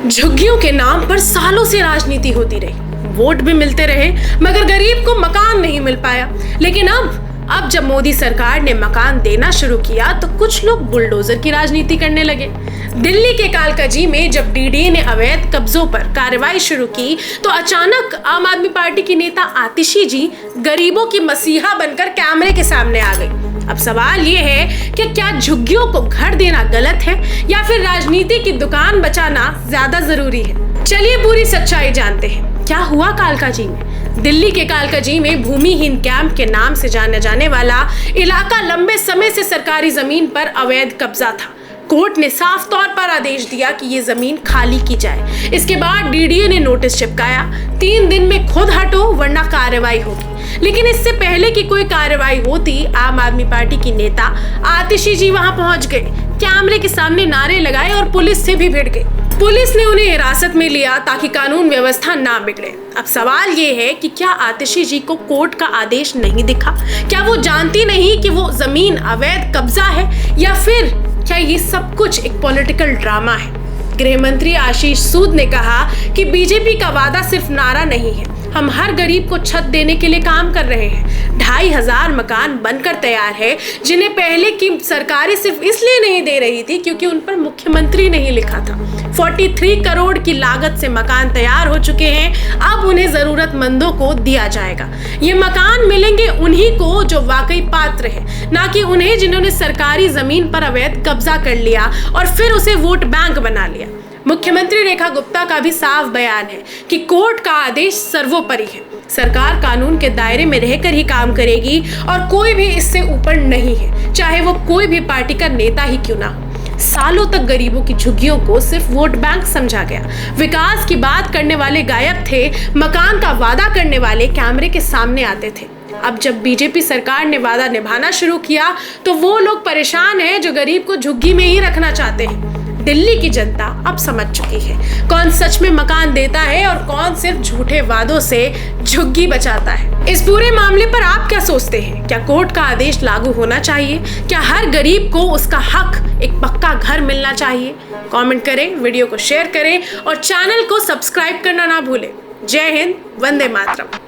झुग्गियों के नाम पर सालों से राजनीति होती रही, वोट भी मिलते रहे, मगर गरीब को मकान नहीं मिल पाया। लेकिन अब जब मोदी सरकार ने मकान देना शुरू किया तो कुछ लोग बुलडोजर की राजनीति करने लगे। दिल्ली के कालकाजी में जब डीडीए ने अवैध कब्जों पर कार्रवाई शुरू की तो अचानक आम आदमी पार्टी की नेता आतिशी जी गरीबों की मसीहा बनकर कैमरे के सामने आ गई। अब सवाल ये है कि क्या झुग्गियों को घर देना गलत है या फिर राजनीति की दुकान बचाना ज्यादा जरूरी है। चलिए पूरी सच्चाई जानते हैं। क्या हुआ कालकाजी में? दिल्ली के कालकाजी में भूमिहीन कैंप के नाम से जाने जाने वाला इलाका लंबे समय से सरकारी जमीन पर अवैध कब्जा था। कोर्ट ने साफ तौर पर आदेश दिया कि ये जमीन खाली की जाए। इसके बाद डीडीए ने नोटिस चिपकाया, 3 दिन में खुद हटो वरना कार्रवाई होगी। लेकिन इससे पहले कि कोई कार्रवाई होती, आम आदमी पार्टी की नेता आतिशी जी वहां पहुंच गए, कैमरे के सामने नारे लगाए और पुलिस से भी भिड़ गए। पुलिस ने उन्हें हिरासत में लिया ताकि कानून व्यवस्था ना बिगड़े। अब सवाल ये है कि क्या आतिशी जी को कोर्ट का आदेश नहीं दिखा? क्या वो जानती नहीं कि वो जमीन अवैध कब्जा है, या फिर क्या ये सब कुछ एक पॉलिटिकल ड्रामा है? गृह मंत्री आशीष सूद ने कहा कि बीजेपी का वादा सिर्फ नारा नहीं है, हम हर गरीब को छत देने के लिए काम कर रहे हैं। 2500 मकान बनकर तैयार है, जिन्हें पहले की सरकारें सिर्फ इसलिए नहीं दे रही थी क्योंकि उन पर मुख्यमंत्री नहीं लिखा था। 43 करोड़ की लागत से मकान तैयार हो चुके हैं, अब उन्हें जरूरतमंदों को दिया जाएगा। ये मकान मिलेंगे उन्हीं को जो वाकई पात्र है, ना कि उन्हें जिन्होंने सरकारी जमीन पर अवैध कब्जा कर लिया और फिर उसे वोट बैंक बना लिया। मुख्यमंत्री रेखा गुप्ता का भी साफ बयान है कि कोर्ट का आदेश सर्वोपरि है। सरकार कानून के दायरे में रहकर ही काम करेगी और कोई भी इससे ऊपर नहीं है, चाहे वो कोई भी पार्टी का नेता ही क्यों ना हो। सालों तक गरीबों की झुग्गियों को सिर्फ वोट बैंक समझा गया। विकास की बात करने वाले गायब थे, मकान का वादा करने वाले कैमरे के सामने आते थे। अब जब बीजेपी सरकार ने वादा निभाना शुरू किया तो वो लोग परेशान हैं जो गरीब को झुग्गी में ही रखना चाहते हैं। दिल्ली की जनता अब समझ चुकी है कौन सच में मकान देता है और कौन सिर्फ झूठे वादों से झुग्गी बचाता है। इस पूरे मामले पर आप क्या सोचते हैं? क्या कोर्ट का आदेश लागू होना चाहिए? क्या हर गरीब को उसका हक एक पक्का घर मिलना चाहिए? कमेंट करें, वीडियो को शेयर करें और चैनल को सब्सक्राइब करना ना भूलें। जय हिंद, वंदे मातरम।